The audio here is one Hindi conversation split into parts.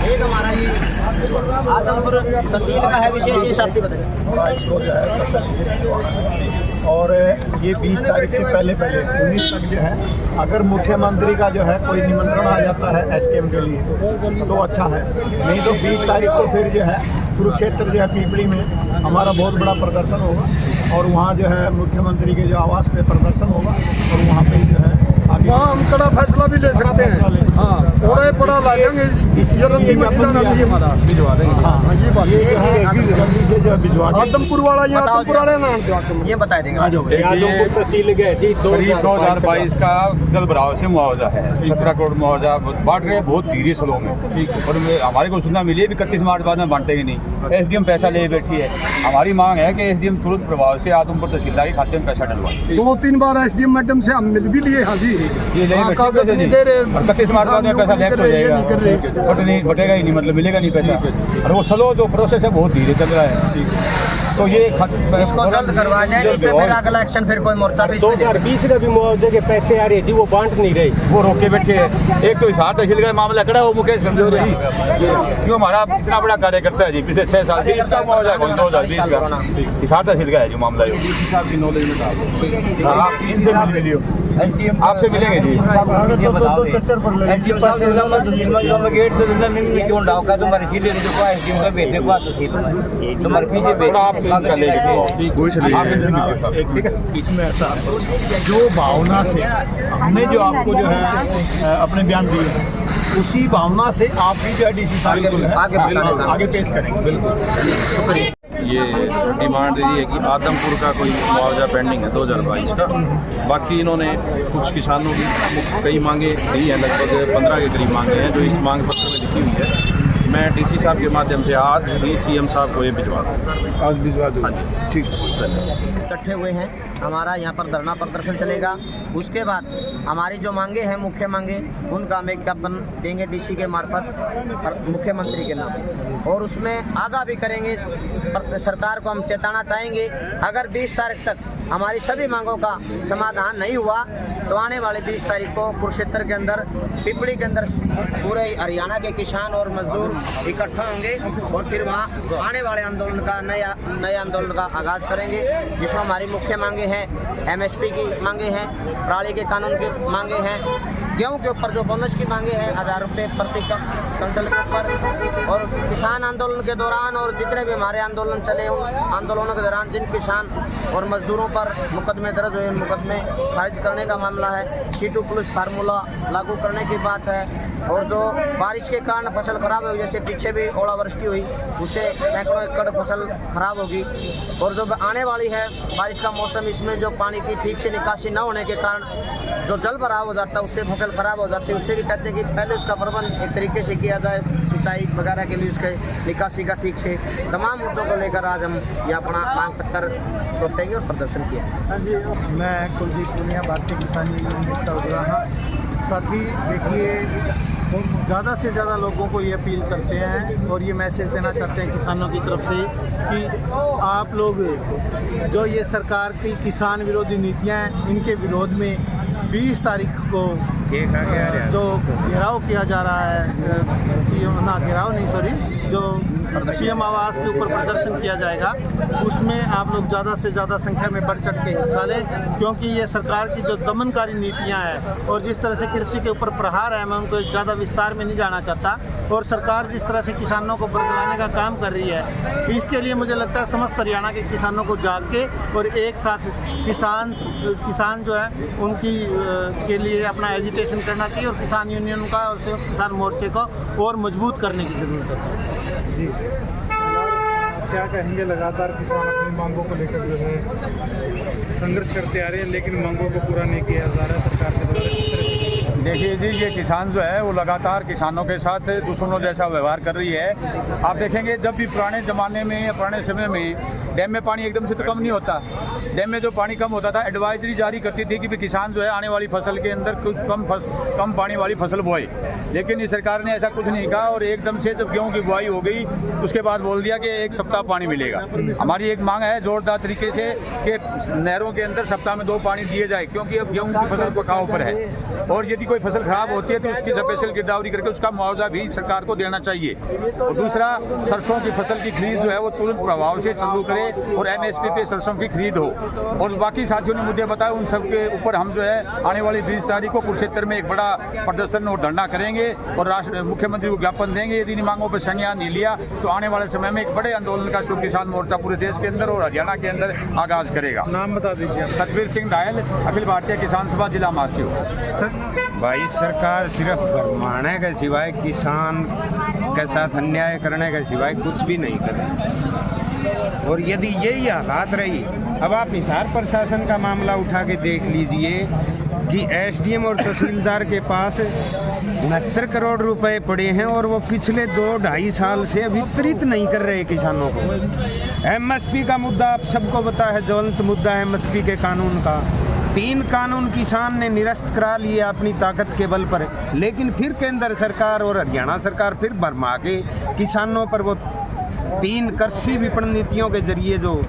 एक हमारा ये आदमपुर तहसील का है विशेष ये साथी बताइए। और ये 20 तारीख से पहले 19 तक जो है, अगर मुख्यमंत्री का जो है कोई निमंत्रण आ जाता है एसकेएम के लिए तो अच्छा है, नहीं तो 20 तारीख को फिर जो है कुरुक्षेत्र जो है पीपली में हमारा बहुत बड़ा प्रदर्शन होगा और वहाँ जो है मुख्यमंत्री के जो आवास पे प्रदर्शन होगा और वहाँ पे जो है वहाँ हम कड़ा फैसला भी ले सकते हैं। हाँ, थोड़ा पड़ा ला देंगे भिजवा देंगे। हाँ, ये बात ये जो है भिजवा आदमपुर वाला ये आदमपुर वाले नाम ये बता देंगे। आदमपुर तहसील गए जी 2022 का जल भराव से मुआवजा है, 17 करोड़ मुआवजा बांट रहे बहुत धीरे स्लो में। और हमारे को सूचना मिली है 31 मार्च बाद में बांटे ही नहीं, एसडीएम पैसा ले बैठी है। हमारी मांग है कि एसडीएम तुरंत प्रभाव से आदमपुर तहसीलदार के खाते में पैसा डलवाए। 2-3 बार एसडीएम मैडम से हम मिल भी लिए। हाँ जी, ये ले 31 मार्च बाद में पैसा लैप्स हो जाएगा, बटेगा ही नहीं, मतलब मिलेगा नहीं पैसा। और वो स्लो जो प्रोसेस है बहुत धीरे चल रहा है, तो ये इसको जल्द करवा जाए, इस पे फिर अगला एक्शन फिर कोई मोर्चा भी 2020 का भी मुआवजे के पैसे आ रहे जी, वो बांट नहीं रहे, वो रोके बैठे हैं। एक तो हिसार तहसील का मामला खड़ा है, वो मुकेश कमजोर है क्यों हमारा इतना बड़ा कार्यकर्ता है जी, पिछले 6 साल से इसका मुआवजा 2020 का हिसार तहसील का है जो मामला है। की नॉलेज में आपसे मिलेंगे जी। ये बताओ एसडीएम साहब गेट से क्यों डाका तुम्हारे सीधे जो एसडीएम का बेटे को तुम्हारे पीछे इसमें ऐसा जो भावना से हमने जो आपको जो है अपने बयान दिए हैं, उसी भावना से आप भी जो है डीसी साहब को आगे पेश करेंगे। बिल्कुल ये डिमांड ये है कि आदमपुर का कोई मुआवजा पेंडिंग है 2022 का। बाकी इन्होंने कुछ किसानों की कई मांगे दी हैं, लगभग 15 के करीब मांगे हैं जो इस मांग पत्र में लिखी हुई है। मैं डीसी साहब के माध्यम से आज ही सीएम साहब को ये भिजवा दूँ। आज भिजवा दूँ। ठीक, इकट्ठे हुए हैं, हमारा यहाँ पर धरना प्रदर्शन चलेगा। उसके बाद हमारी जो मांगे हैं मुख्य मांगे, उनका हम एक ज्ञापन देंगे डीसी के मार्फत मुख्यमंत्री के नाम, और उसमें आगाह भी करेंगे। सरकार को हम चेताना चाहेंगे, अगर 20 तारीख तक हमारी सभी मांगों का समाधान नहीं हुआ तो आने वाले 20 तारीख को कुरुक्षेत्र के अंदर, पिपली के अंदर पूरे हरियाणा के किसान और मजदूर इकट्ठा होंगे और फिर वहाँ आने वाले आंदोलन का नए आंदोलन का आगाज़ करेंगे, जिसमें हमारी मुख्य मांगे हैं एमएसपी की मांगे हैं, पराली के कानून की मांगे हैं, गेहूं के ऊपर जो बोनस की मांगे हैं 1000 रुपये प्रति क्विंटल के ऊपर। और किसान आंदोलन के दौरान और जितने भी हमारे आंदोलन चले, उन आंदोलनों के दौरान जिन किसान और मजदूरों पर मुकदमे दर्ज हुए, मुकदमे खारिज करने का मामला है, C2 प्लस फार्मूला लागू करने की बात है। और जो बारिश के कारण फसल खराब होगी, जैसे पीछे भी ओलावृष्टि हुई, उससे सैकड़ों एकड़ फसल खराब होगी। और जो आने वाली है बारिश का मौसम, इसमें जो पानी की ठीक से निकासी न होने के कारण जो जल भराव हो जाता है, उससे फसल खराब हो जाती है। उससे भी कहते हैं कि पहले उसका प्रबंध एक तरीके से किया जाए, सिंचाई वगैरह के लिए उसके निकासी का ठीक से। तमाम मुद्दों को लेकर आज हम ये अपना मांग पत्र सौंपेंगे और प्रदर्शन किया। हाँ जी, मैं कुलदीप पुनिया, भारतीय किसान यूनियन नेता उदराहा। साथ ही देखिए, ज़्यादा से ज़्यादा लोगों को ये अपील करते हैं और ये मैसेज देना चाहते हैं किसानों की तरफ से कि आप लोग जो ये सरकार की किसान विरोधी नीतियां हैं, इनके विरोध में 20 तारीख को जो घेराव किया जा रहा है, जो सीएम आवास के ऊपर प्रदर्शन किया जाएगा, उसमें आप लोग ज़्यादा से ज़्यादा संख्या में बढ़ चढ़ के हिस्सा लें, क्योंकि ये सरकार की जो दमनकारी नीतियां हैं और जिस तरह से कृषि के ऊपर प्रहार है, मैं उनको ज़्यादा विस्तार में नहीं जाना चाहता, और सरकार जिस तरह से किसानों को बरगलाने का काम कर रही है, इसके लिए मुझे लगता है समस्त हरियाणा के किसानों को जाग के और एक साथ किसान जो है उनकी के लिए अपना एजिटेशन करना चाहिए और किसान यूनियन का और किसान मोर्चे को और मजबूत करने की ज़रूरत है। जी, क्या कहेंगे? लगातार किसान अपनी मांगों को लेकर जो है संघर्ष करते आ रहे हैं, लेकिन मांगों को पूरा नहीं किया जा रहा है सरकार के द्वारा। देखिए जी, ये किसान जो है वो लगातार किसानों के साथ दुश्मनों जैसा व्यवहार कर रही है। आप देखेंगे जब भी पुराने ज़माने में या पुराने समय में डैम में पानी एकदम से तो कम नहीं होता, डैम में जो पानी कम होता था एडवाइजरी जारी करती थी कि किसान जो है आने वाली फसल के अंदर कुछ कम पानी वाली फसल बोए, लेकिन ये सरकार ने ऐसा कुछ नहीं कहा और एकदम से जब गेहूँ की बुआई हो गई उसके बाद बोल दिया कि 1 सप्ताह पानी मिलेगा। हमारी एक मांग है जोरदार तरीके से कि नहरों के अंदर सप्ताह में 2 पानी दिए जाए, क्योंकि अब गेहूँ की फसल पकाव पर है और यदि कोई फसल खराब होती है तो उसकी स्पेशल गिरदावरी करके उसका मुआवजा भी सरकार को देना चाहिए। और दूसरा, सरसों की फसल की खरीद जो है वो तुरंत प्रभाव से चालू करे और MSP पे सरसों की खरीद हो। और बाकी साथियों ने मुद्दे बताए, उन सब के ऊपर हम जो है आने वाली 20 तारीख को कुरुक्षेत्र में एक बड़ा प्रदर्शन और धरना करेंगे और मुख्यमंत्री को ज्ञापन देंगे। यदि इन मांगों पर संज्ञान नहीं लिया तो आने वाले समय में एक बड़े आंदोलन का शुभ किसान मोर्चा पूरे देश के अंदर और हरियाणा के अंदर आगाज करेगा। नाम बता दीजिए। सतवीर सिंह डायल, अखिल भारतीय किसान सभा, जिला महासचिव। भाई सरकार सिर्फ भरमाने के सिवाय किसान के साथ अन्याय करने के सिवाय कुछ भी नहीं कर रही। और यदि यही हालात रही, अब आप हिसार प्रशासन का मामला उठा के देख लीजिए कि SDM और तहसीलदार के पास 69 करोड़ रुपए पड़े हैं और वो पिछले 2-2.5 साल से वितरित नहीं कर रहे किसानों को। MSP का मुद्दा आप सबको पता है, ज्वलंत मुद्दा है MSP के कानून का। 3 कानून किसान ने निरस्त करा लिए अपनी ताकत के बल पर, लेकिन फिर केंद्र सरकार और हरियाणा सरकार फिर भरमा के किसानों पर वो 3 कृषि विपणन नीतियों के जरिए जो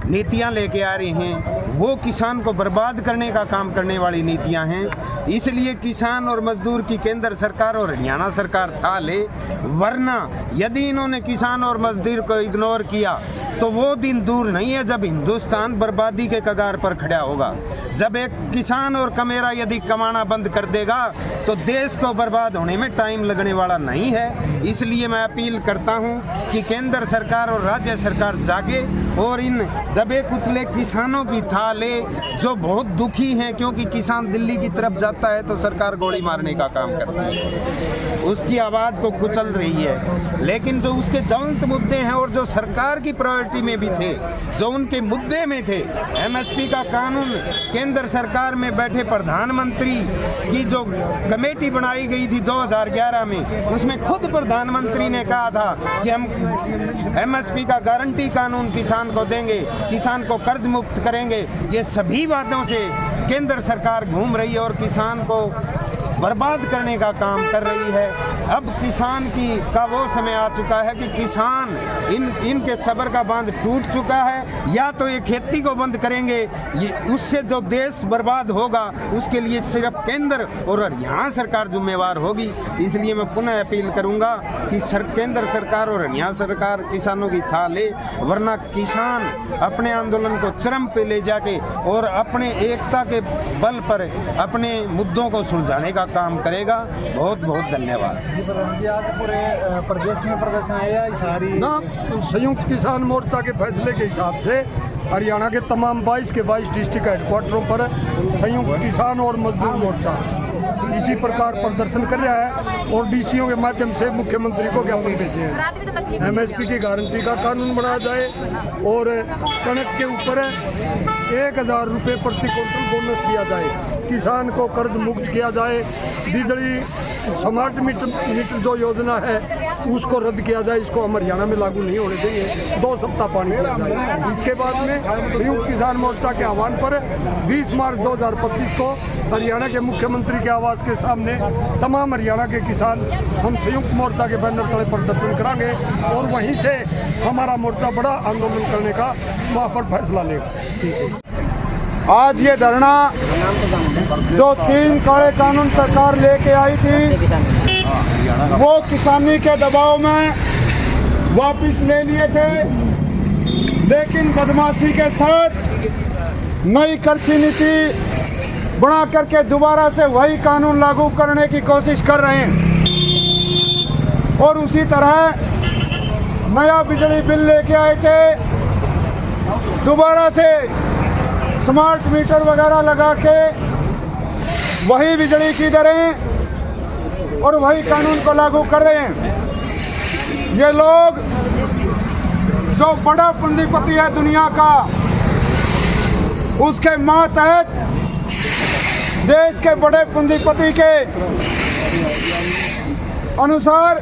नीतियां लेके आ रही हैं, वो किसान को बर्बाद करने का काम करने वाली नीतियां हैं। इसलिए किसान और मजदूर की केंद्र सरकार और हरियाणा सरकार था ले, वरना यदि इन्होंने किसान और मजदूर को इग्नोर किया तो वो दिन दूर नहीं है जब हिंदुस्तान बर्बादी के कगार पर खड़ा होगा। जब एक किसान और कमेरा यदि कमाना बंद कर देगा तो देश को बर्बाद होने में टाइम लगने वाला नहीं है। इसलिए मैं अपील करता हूं कि केंद्र सरकार और राज्य सरकार जागे और इन दबे कुचले किसानों की था ले, जो बहुत दुखी हैं क्योंकि किसान दिल्ली की तरफ जाता है तो सरकार गोली मारने का काम करती है, उसकी आवाज़ को कुचल रही है। लेकिन जो उसके ज्वलंत मुद्दे हैं और जो सरकार की प्रायोरिटी में भी थे, जो उनके मुद्दे में थे, MSP का कानून, केंद्र सरकार में बैठे प्रधानमंत्री की जो कमेटी बनाई गई थी 2011 में, उसमें खुद प्रधानमंत्री ने कहा था कि हम MSP का गारंटी कानून किसान को देंगे, किसान को कर्ज मुक्त करेंगे। ये सभी बातों से केंद्र सरकार घूम रही है और किसान को बर्बाद करने का काम कर रही है। अब किसान का वो समय आ चुका है कि किसान इनके सब्र का बांध टूट चुका है। या तो ये खेती को बंद करेंगे, उससे जो देश बर्बाद होगा उसके लिए सिर्फ केंद्र और हरियाणा सरकार जिम्मेवार होगी। इसलिए मैं पुनः अपील करूंगा कि केंद्र सरकार और हरियाणा सरकार किसानों की था ले, वरना किसान अपने आंदोलन को चरम पे ले जाके और अपने एकता के बल पर अपने मुद्दों को सुलझाने का काम करेगा। बहुत बहुत धन्यवाद। आज पूरे प्रदेश में प्रदर्शन है या सारी ना, संयुक्त किसान मोर्चा के फैसले के हिसाब से हरियाणा के तमाम 22 के 22 डिस्ट्रिक्ट हेडक्वार्टरों पर संयुक्त किसान और मजदूर मोर्चा इसी प्रकार प्रदर्शन कर रहा है और DCO के माध्यम से मुख्यमंत्री को ज्ञापन भेजे हैं। MSP की गारंटी का कानून बनाया जाए और कणक के ऊपर 1000 रुपये प्रति क्विंटल बोनस दिया जाए, किसान को कर्ज मुक्त किया जाए, बिजली स्मार्ट मीटर जो योजना है उसको रद्द किया जाए, इसको हम हरियाणा में लागू नहीं होने देंगे, 2 सप्ताह पानी दिया जाए। इसके बाद में संयुक्त किसान मोर्चा के आह्वान पर 20 मार्च 2025 को हरियाणा के मुख्यमंत्री के आवास के सामने तमाम हरियाणा के किसान हम संयुक्त मोर्चा के बैनर तले प्रदर्शन करांगे और वहीं से हमारा मोर्चा बड़ा आंदोलन करने का वहाँ पर फैसला लेगा। ठीक है। आज ये धरना जो 3 काले कानून सरकार लेके आई थी, वो किसानी के दबाव में वापस ले लिए थे, लेकिन बदमाशी के साथ नई कृषि नीति बना करके दोबारा से वही कानून लागू करने की कोशिश कर रहे हैं। और उसी तरह नया बिजली बिल लेके आए थे, दोबारा से स्मार्ट मीटर वगैरह लगा के वही बिजली की दरें और वही कानून को लागू कर रहे हैं। ये लोग जो बड़ा पूंजीपति है दुनिया का, उसके मातहत देश के बड़े पूंजीपति के अनुसार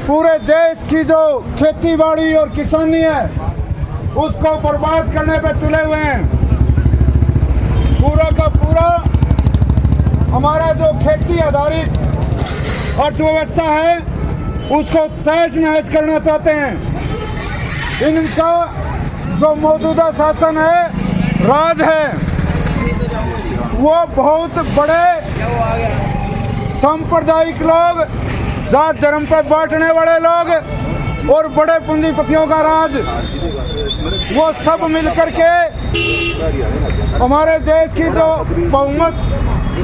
पूरे देश की जो खेती-बाड़ी और किसानी है उसको बर्बाद करने पे तुले हुए हैं। पूरा का पूरा हमारा जो खेती आधारित अर्थव्यवस्था है उसको तहस नहस करना चाहते हैं। इनका जो मौजूदा शासन है, राज है, वो बहुत बड़े सांप्रदायिक लोग, जात धर्म पर बांटने वाले लोग और बड़े पूंजीपतियों का राज, वो सब मिलकर के हमारे देश की जो बहुमत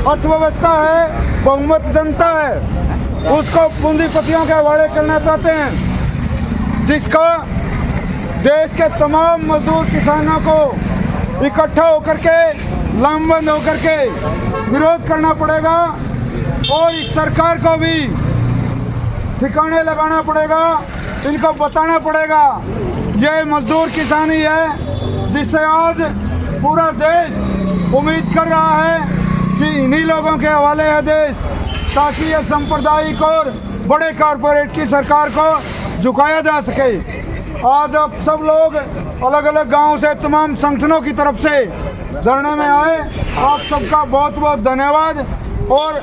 अर्थव्यवस्था है, बहुमत जनता है, उसको पूंजीपतियों के हवाले करना चाहते हैं, जिसका देश के तमाम मजदूर किसानों को इकट्ठा होकर के, लामबंद होकर के विरोध करना पड़ेगा और इस सरकार को भी ठिकाने लगाना पड़ेगा, इनको बताना पड़ेगा ये मजदूर किसानी है जिससे आज पूरा देश उम्मीद कर रहा है कि इन्हीं लोगों के हवाले है देश, ताकि ये सांप्रदायिक और बड़े कारपोरेट की सरकार को झुकाया जा सके। आज अब सब लोग अलग अलग गांव से, तमाम संगठनों की तरफ से धरने में आए, आप सबका बहुत बहुत धन्यवाद। और